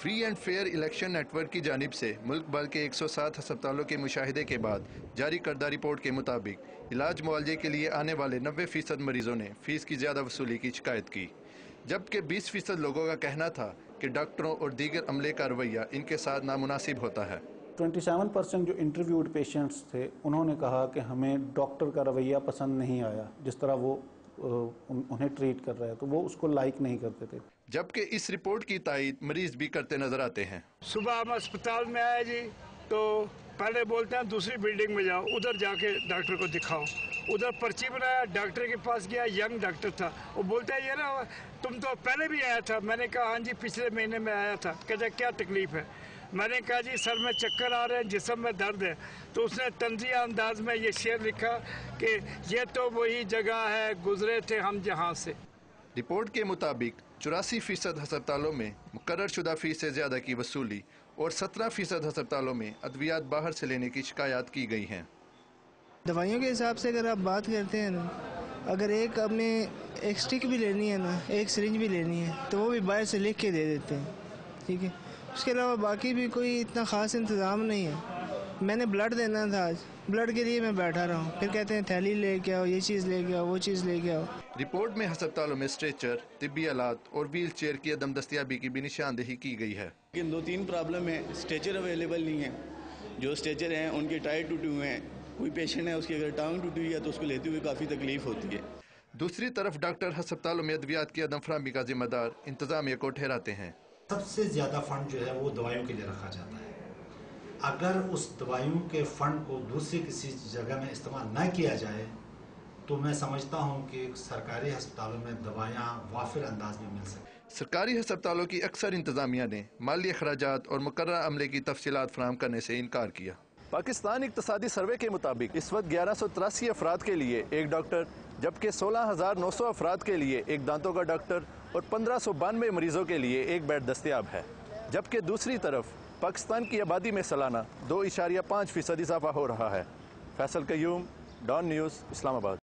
Free and fair election network کی جانب سے ملک بھر کے 107 ہسپتالوں کے مشاہدے کے بعد جاری کردہ رپورٹ کے مطابق علاج معالجے کے لیے آنے والے 90% مریضوں نے فیس کی زیادہ وصولی کی شکایت کی، جبکہ 20% لوگوں کا کہنا تھا کہ ڈاکٹروں اور دیگر عملے کا رویہ ان کے ساتھ نامناسب ہوتا ہے۔ 27% جو انٹرویوڈ پیشنٹس تھے انہوں نے کہا کہ ہمیں ڈاکٹر کا رویہ پسند نہیں آیا، جس طرح وہ انہیں ٹریٹ کر رہا ہے تو وہ اس کو لائک نہیں کرتے تھے۔ جبکہ اس رپورٹ کی تائید مریض بھی کرتے نظر آتے ہیں۔ صبح ہم اسپتال میں آئے جی تو پہلے بولتے ہیں دوسری بلڈنگ میں جاؤ، ادھر جا کے ڈاکٹر کو دکھاؤ، ادھر پرچی بنایا، ڈاکٹر کے پاس گیا، ینگ ڈاکٹر تھا، وہ بولتا ہے یہ نا تم تو پہلے بھی آیا تھا۔ میں نے کہا ہاں جی پچھلے مہینے میں آیا تھا۔ کہتا ہے کیا تکلیف ہے؟ میں نے کہا جی سر میں چکر آ رہے ہیں، جسم میں درد ہے۔ تو اس نے طنزیہ انداز میں یہ شعر لکھا کہ یہ تو وہی جگہ ہے گزرے تھے ہم جہاں سے۔ رپورٹ کے مطابق 84% ہسپتالوں میں مقرر شدہ فیس سے زیادہ کی وصولی اور 17% ہسپتالوں میں ادویات باہر سے لینے کی شکایات کی گئی ہیں۔ دوائیوں کے حساب سے اگر آپ بات کرتے ہیں نا، اگر ہمیں ایک سٹک بھی لینی ہے نا، ایک سرنج بھی لینی ہے تو وہ بھی باہر سے لکھ کے دے دیتے ہیں، ٹھیک ہے۔ اس کے علاوہ باقی بھی کوئی اتنا خاص انتظام نہیں ہے۔ میں نے بلڈ دینا تھا آج، بلڈ کے لیے میں بیٹھا رہا ہوں، پھر کہتے ہیں تھیلی لے کے آؤ، یہ چیز لے کے آؤ، وہ چیز لے کے آؤ۔ رپورٹ میں ہسپتالوں میں اسٹریچر، طبی آلات اور ویل چیئر کی عدم دستیابی کی بھی نشاندہی کی گئی ہے۔ لیکن 2-3 پرابلم ہے، اسٹریچر اویلیبل نہیں ہے، جو اسٹریچر ہیں ان کے ٹائر ٹوٹے ہوئے ہیں، کوئی پیشنٹ ہے اس کی اگر ٹانگ ٹوٹی ہوئی ہے تو اس کو لیتے ہوئے کافی تکلیف ہوتی ہے۔ دوسری طرف ڈاکٹر ہسپتالوں میں ادویات کی عدم فراہمی کا ذمہ دار انتظامیہ کو ٹھہراتے ہیں۔ سب سے زیادہ فنڈ جو ہے وہ دوائیوں کے لیے رکھا جاتا ہے۔ اگر اس دوائیوں کے فنڈ کو دوسری کسی جگہ میں استعمال نہ کیا جائے تو میں سمجھتا ہوں کہ سرکاری ہسپتالوں میں دوائیاں وافر انداز میں مل سکیں۔ سرکاری ہسپتالوں کی اکثر انتظامیہ نے مالی اخراجات اور مقررہ عملے کی تفصیلات فراہم کرنے سے انکار کیا۔ پاکستان اقتصادی سروے کے مطابق اس وقت 1183 افراد کے لیے ایک ڈاکٹر، جبکہ 16,900 افراد کے لیے ایک دانتوں کا ڈاکٹر اور 1592 مریضوں کے لیے ایک بیڈ دستیاب ہے، جبکہ دوسری طرف پاکستان کی آبادی میں سالانہ 2.5% اضافہ ہو رہا ہے۔ فیصل قیوم، ڈان نیوز، اسلام آباد۔